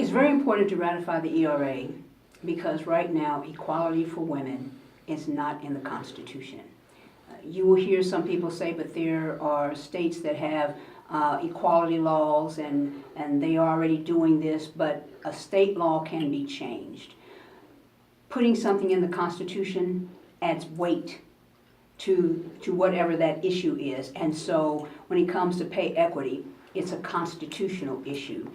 it's very important to ratify the ERA because right now equality for women is not in the Constitution. You will hear some people say, but there are states that have equality laws and they are already doing this, but a state law can be changed. Putting something in the Constitution adds weight to whatever that issue is. And so when it comes to pay equity, it's a constitutional issue.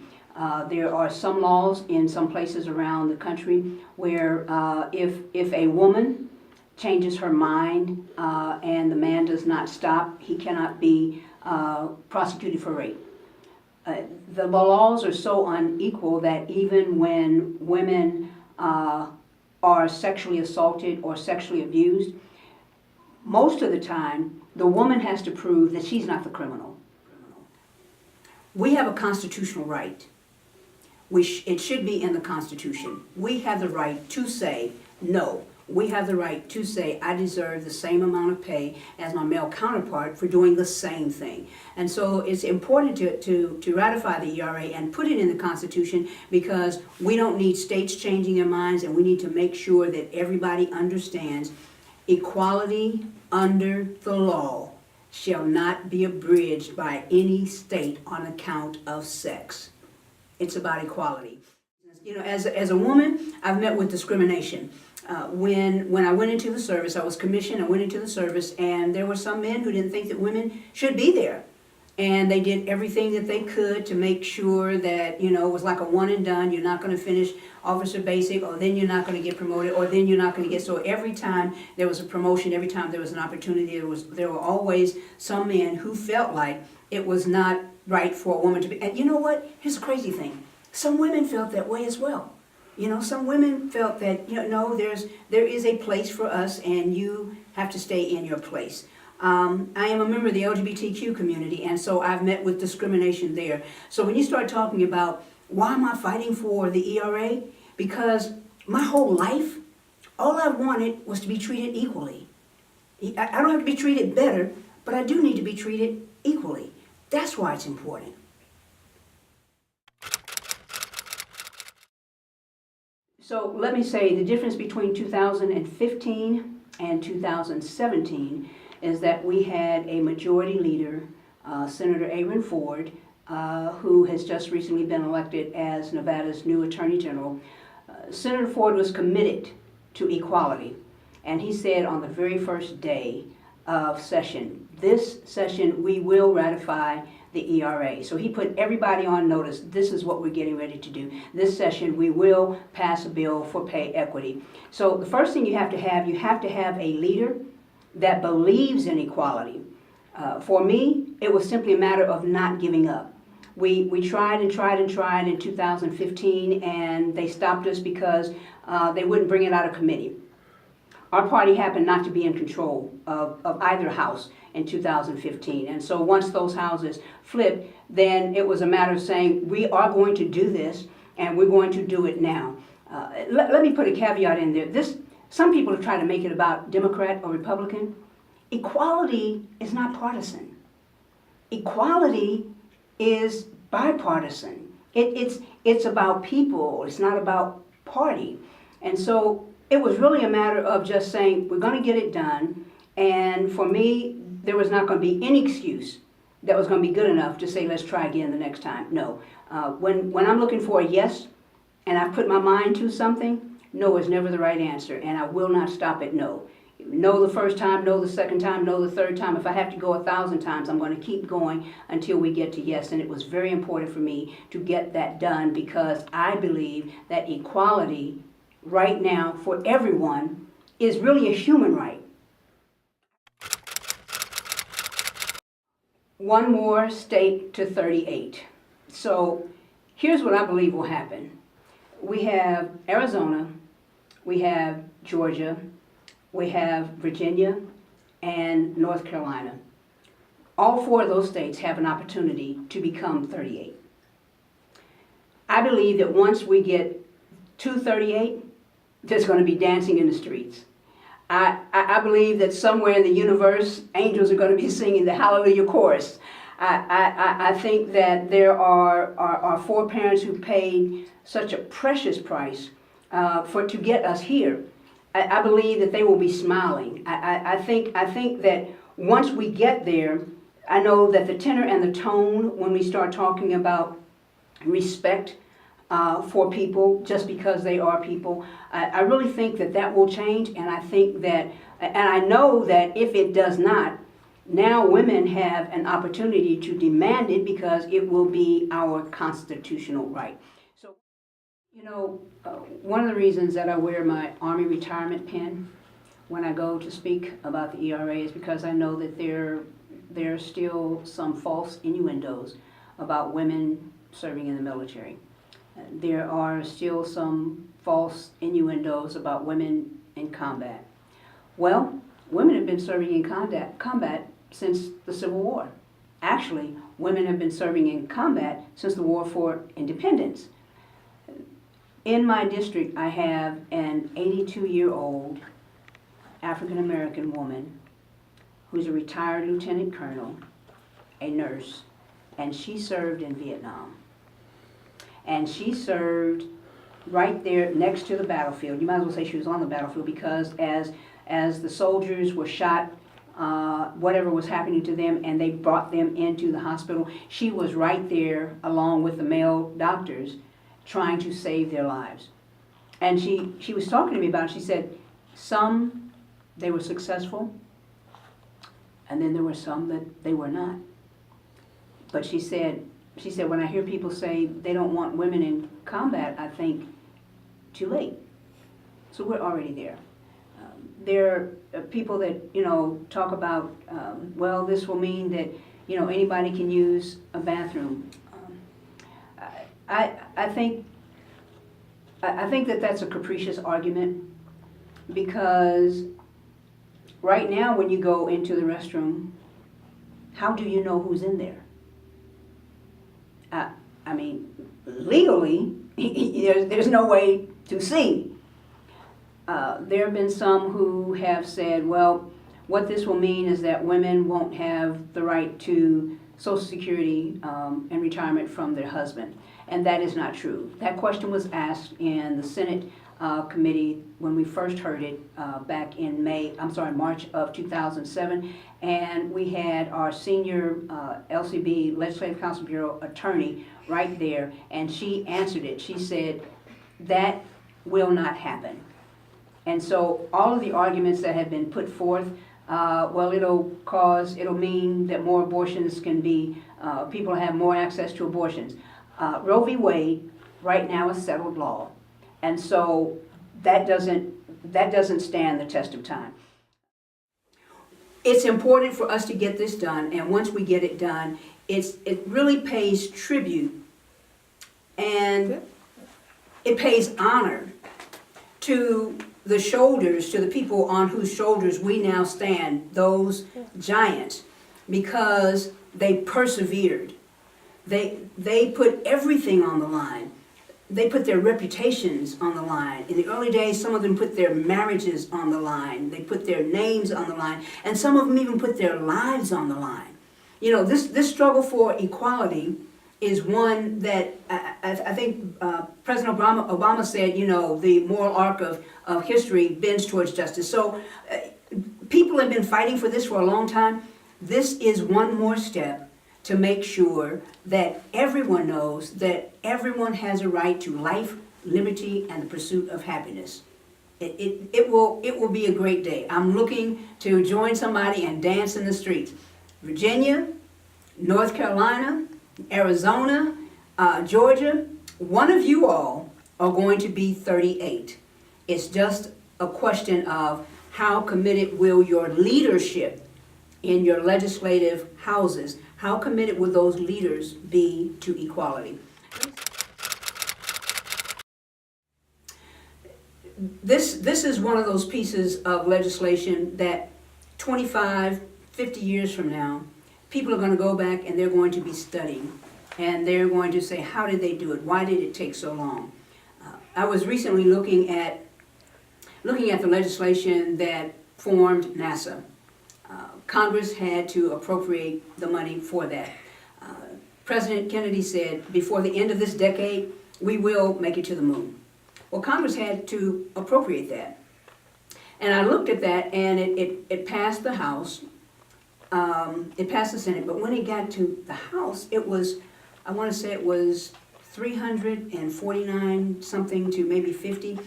There are some laws in some places around the country where if a woman changes her mind and the man does not stop, he cannot be prosecuted for rape. The laws are so unequal that even when women are sexually assaulted or sexually abused, most of the time the woman has to prove that she's not the criminal. We have a constitutional right. It should be in the Constitution. We have the right to say no. We have the right to say, I deserve the same amount of pay as my male counterpart for doing the same thing. And so it's important to ratify the ERA and put it in the Constitution because we don't need states changing their minds, and we need to make sure that everybody understands equality under the law shall not be abridged by any state on account of sex. It's about equality. You know, as a woman, I've met with discrimination. When I went into the service, I was commissioned, I went into the service, and there were some men who didn't think that women should be there. And they did everything that they could to make sure that, you know, it was like a one and done. You're not going to finish officer basic, or then you're not going to get promoted, or then you're not going to get. So every time there was a promotion, every time there was an opportunity, there were always some men who felt like it was not right for a woman to be. And you know what? Here's the crazy thing. Some women felt that way as well. You know, some women felt that, you know, there is a place for us and you have to stay in your place. I am a member of the LGBTQ community, and so I've met with discrimination there. So when you start talking about why am I fighting for the ERA? Because my whole life, all I wanted was to be treated equally. I don't have to be treated better, but I do need to be treated equally. That's why it's important. So let me say the difference between 2015 and 2017 is that we had a majority leader, Senator Aaron Ford, who has just recently been elected as Nevada's new Attorney General. Senator Ford was committed to equality, and he said on the very first day of session, this session we will ratify the ERA. So he put everybody on notice, this is what we're getting ready to do. This session we will pass a bill for pay equity. So the first thing you have to have a leader that believes in equality. For me, it was simply a matter of not giving up. We tried and tried and tried in 2015, and they stopped us because they wouldn't bring it out of committee. Our party happened not to be in control of either house in 2015. And so once those houses flipped, then it was a matter of saying, we are going to do this, and we're going to do it now. Let me put a caveat in there. Some people have tried to make it about Democrat or Republican. Equality is not partisan. Equality is bipartisan. It's about people. It's not about party. And so it was really a matter of just saying, we're going to get it done. And for me, there was not going to be any excuse that was going to be good enough to say, let's try again the next time. No. When I'm looking for a yes, and I've put my mind to something, no is never the right answer, and I will not stop at no. No the first time, no the second time, no the third time. If I have to go 1,000 times, I'm going to keep going until we get to yes. And it was very important for me to get that done because I believe that equality right now for everyone is really a human right. One more state to 38. So here's what I believe will happen. We have Arizona, we have Georgia, we have Virginia, and North Carolina. All four of those states have an opportunity to become 38. I believe that once we get to 38, there's going to be dancing in the streets. I believe that somewhere in the universe, angels are going to be singing the Hallelujah chorus. I think that there are four parents who paid such a precious price to get us here, I believe that they will be smiling. I think that once we get there, I know that the tenor and the tone when we start talking about respect for people just because they are people, I really think that that will change, and I think that, and I know that if it does not, now women have an opportunity to demand it because it will be our constitutional right. So, you know, one of the reasons that I wear my Army retirement pin when I go to speak about the ERA is because I know that there are still some false innuendos about women serving in the military. There are still some false innuendos about women in combat. Well, women have been serving in combat since the Civil War. Actually, women have been serving in combat since the War for Independence. In my district, I have an 82-year-old African-American woman who's a retired lieutenant colonel, a nurse, and she served in Vietnam. And she served right there next to the battlefield. You might as well say she was on the battlefield because as the soldiers were shot, whatever was happening to them, and they brought them into the hospital, she was right there along with the male doctors trying to save their lives. And she was talking to me about it. She said, some, they were successful, and then there were some that they were not. But she said, when I hear people say they don't want women in combat, I think, too late. So we're already there. There are people that, talk about, well, this will mean that, anybody can use a bathroom. I think that that's a capricious argument because right now when you go into the restroom, how do you know who's in there? I mean, legally, there's no way to see. There have been some who have said, well, what this will mean is that women won't have the right to Social Security and retirement from their husband. And that is not true. That question was asked in the Senate committee when we first heard it back in March of 2007. And we had our senior LCB, Legislative Council Bureau attorney, right there, and she answered it. She said, that will not happen. And so all of the arguments that have been put forth, well, it'll mean that more abortions can be, people have more access to abortions. Roe v. Wade right now is settled law. And so that doesn't stand the test of time. It's important for us to get this done, and once we get it done, it really pays tribute and it pays honor to the shoulders, to the people on whose shoulders we now stand, those giants, because they persevered. They put everything on the line. They put their reputations on the line. In the early days, some of them put their marriages on the line. They put their names on the line. And some of them even put their lives on the line. This struggle for equality is one that I think President Obama said, the moral arc of history bends towards justice. So people have been fighting for this for a long time. This is one more step to make sure that everyone knows that everyone has a right to life, liberty, and the pursuit of happiness. It will be a great day. I'm looking to join somebody and dance in the streets. Virginia, North Carolina, Arizona, Georgia, one of you all are going to be 38. It's just a question of how committed will your leadership in your legislative houses, how committed will those leaders be to equality? This is one of those pieces of legislation that 25, 50 years from now, people are going to go back and they're going to be studying. And they're going to say, how did they do it? Why did it take so long? I was recently looking at the legislation that formed NASA. Congress had to appropriate the money for that. President Kennedy said, before the end of this decade, we will make it to the moon. Well, Congress had to appropriate that. And I looked at that, and it passed the House, it passed the Senate, but when it got to the House, it was, I want to say it was 349 something to maybe 50.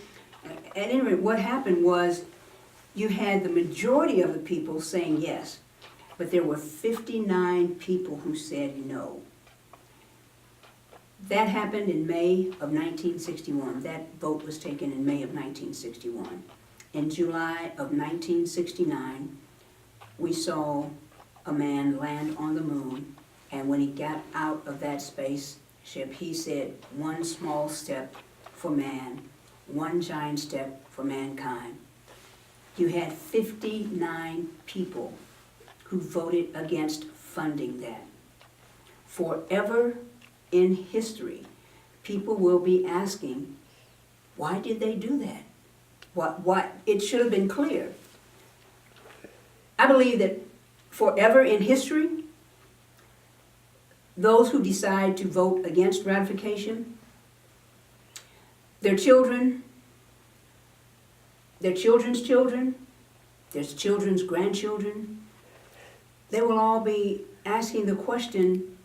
At any rate, what happened was you had the majority of the people saying yes, but there were 59 people who said no. That happened in May of 1961. That vote was taken in May of 1961. In July of 1969, we saw a man land on the moon, and when he got out of that spaceship, he said, "One small step for man, one giant step for mankind." You had 59 people who voted against funding that. Forever in history, people will be asking, why did they do that? What? It should have been clear. I believe that forever in history, those who decide to vote against ratification, their children, their children's children, their children's grandchildren, they will all be asking the question,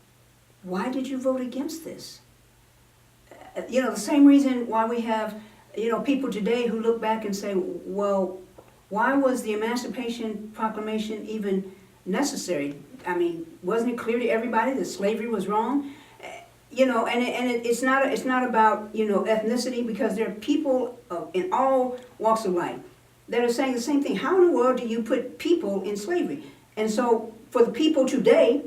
why did you vote against this? The same reason why we have, people today who look back and say, well, why was the Emancipation Proclamation even necessary? I mean, wasn't it clear to everybody that slavery was wrong? It's not about, ethnicity, because there are people in all walks of life that are saying the same thing. How in the world do you put people in slavery? And so for the people today,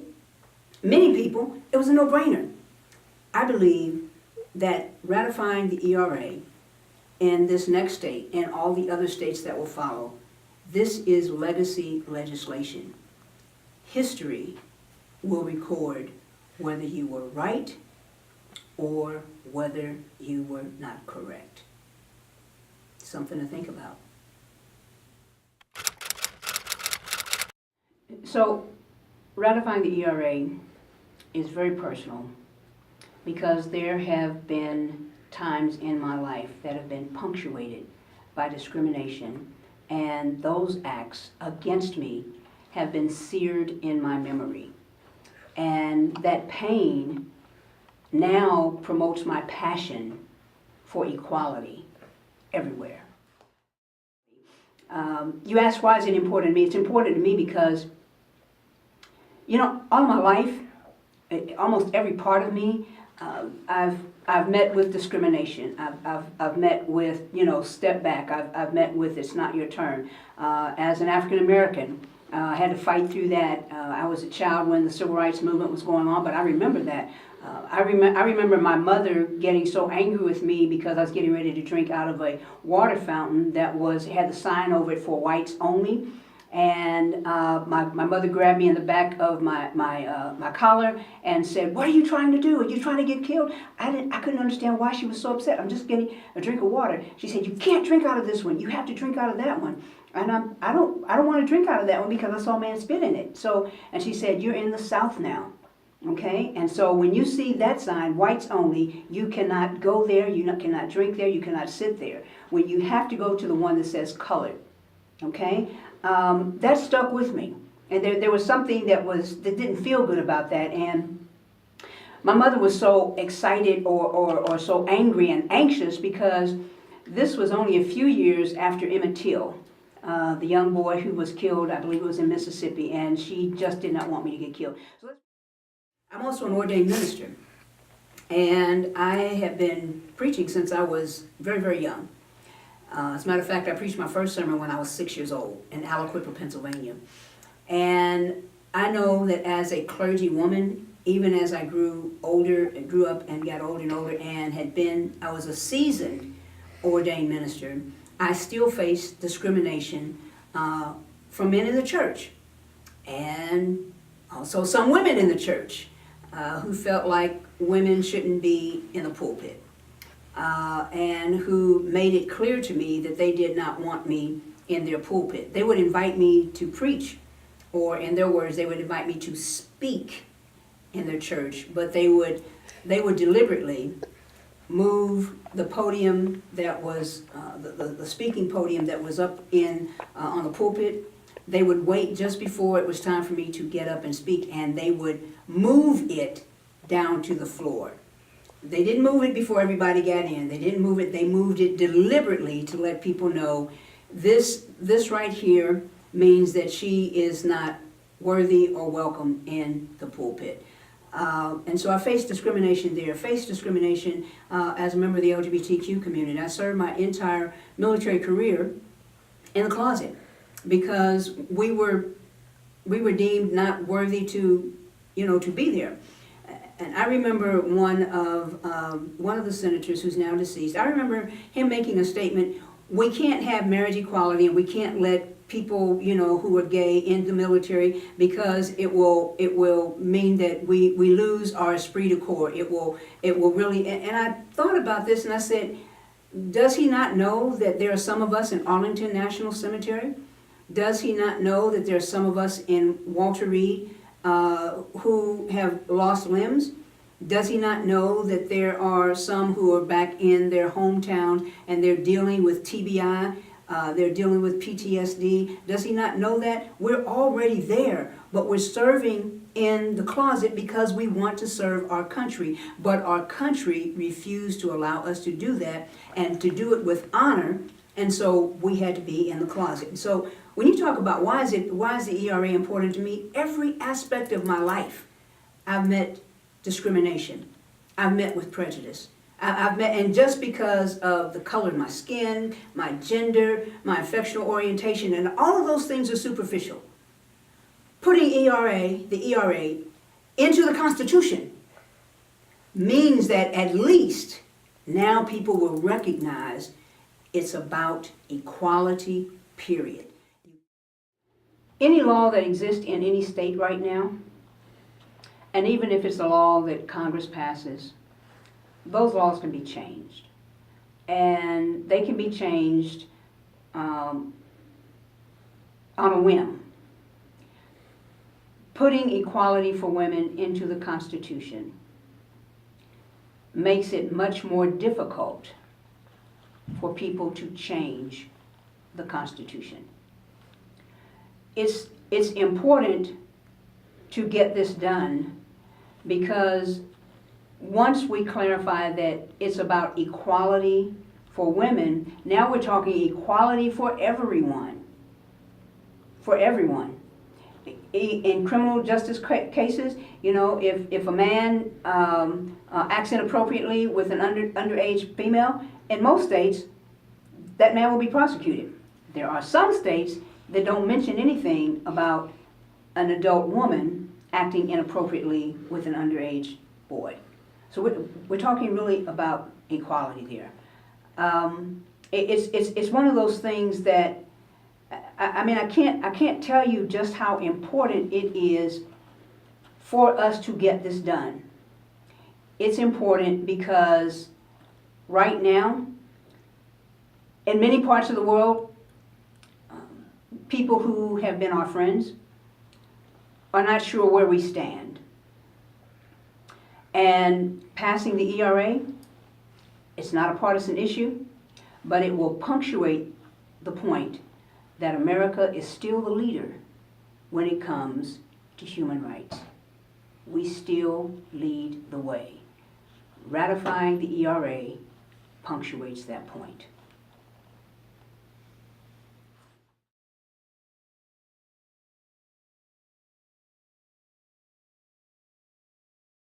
many people, it was a no-brainer. I believe that ratifying the ERA in this next state and all the other states that will follow, this is legacy legislation. History will record whether you were right or whether you were not correct. Something to think about. So, ratifying the ERA is very personal because there have been times in my life that have been punctuated by discrimination, and those acts against me have been seared in my memory. And that pain now promotes my passion for equality everywhere. You ask, why is it important to me? It's important to me because, all my life, almost every part of me, I've met with discrimination. I've met with, step back. I've met with it's not your turn. As an African American, I had to fight through that. I was a child when the Civil Rights Movement was going on, but I remember that. I remember my mother getting so angry with me because I was getting ready to drink out of a water fountain that had the sign over it for whites only. And my mother grabbed me in the back of my collar and said, "What are you trying to do? Are you trying to get killed?" I couldn't understand why she was so upset. I'm just getting a drink of water. She said, "You can't drink out of this one. You have to drink out of that one." And I don't want to drink out of that one because I saw a man spit in it. And she said, "You're in the South now. Okay, and so when you see that sign, whites only, you cannot go there, you cannot drink there, you cannot sit there. When you have to go to the one that says colored." Okay, that stuck with me, and there was something that didn't feel good about that. And my mother was so excited or so angry and anxious because this was only a few years after Emmett Till, the young boy who was killed, I believe it was in Mississippi, and she just did not want me to get killed. I'm also an ordained minister, and I have been preaching since I was very, very young. As a matter of fact, I preached my first sermon when I was 6 years old in Aliquippa, Pennsylvania. And I know that as a clergy woman, even as I grew up and got older and older, and I was a seasoned ordained minister, I still face discrimination from men in the church, and also some women in the church who felt like women shouldn't be in the pulpit, and who made it clear to me that they did not want me in their pulpit. They would invite me to preach, or in their words, they would invite me to speak in their church, but they would deliberately move the podium that was, the speaking podium that was up in, on the pulpit. They would wait just before it was time for me to get up and speak, and they would move it down to the floor. They didn't move it before everybody got in. They didn't move it. They moved it deliberately to let people know this right here means that she is not worthy or welcome in the pulpit. And so I faced discrimination there. Faced discrimination as a member of the LGBTQ community. I served my entire military career in the closet because we were deemed not worthy to, to be there. And I remember one of the senators who's now deceased. I remember him making a statement: we can't have marriage equality, and we can't let people, who are gay in the military, because it will mean that we lose our esprit de corps. It will really. And I thought about this, and I said, does he not know that there are some of us in Arlington National Cemetery? Does he not know that there are some of us in Walter Reed who have lost limbs? Does he not know that there are some who are back in their hometown and they're dealing with TBI, they're dealing with PTSD? Does he not know that? We're already there, but we're serving in the closet because we want to serve our country. But our country refused to allow us to do that and to do it with honor, and so we had to be in the closet. And so when you talk about why is the ERA important to me, every aspect of my life, I've met discrimination. I've met with prejudice. I've met, and just because of the color of my skin, my gender, my affectional orientation, and all of those things are superficial. Putting the ERA into the Constitution means that at least now people will recognize it's about equality, period. Any law that exists in any state right now, and even if it's a law that Congress passes, those laws can be changed. And they can be changed on a whim. Putting equality for women into the Constitution makes it much more difficult for people to change the Constitution. It's important to get this done because once we clarify that it's about equality for women, now we're talking equality for everyone. For everyone. In criminal justice cases, if a man acts inappropriately with an underage female, in most states, that man will be prosecuted. There are some states that don't mention anything about an adult woman acting inappropriately with an underage boy. So we're talking really about equality there. It's one of those things that I can't tell you just how important it is for us to get this done. It's important because right now, in many parts of the world, people who have been our friends are not sure where we stand. And passing the ERA, it's not a partisan issue, but it will punctuate the point that America is still the leader when it comes to human rights. We still lead the way. Ratifying the ERA punctuates that point.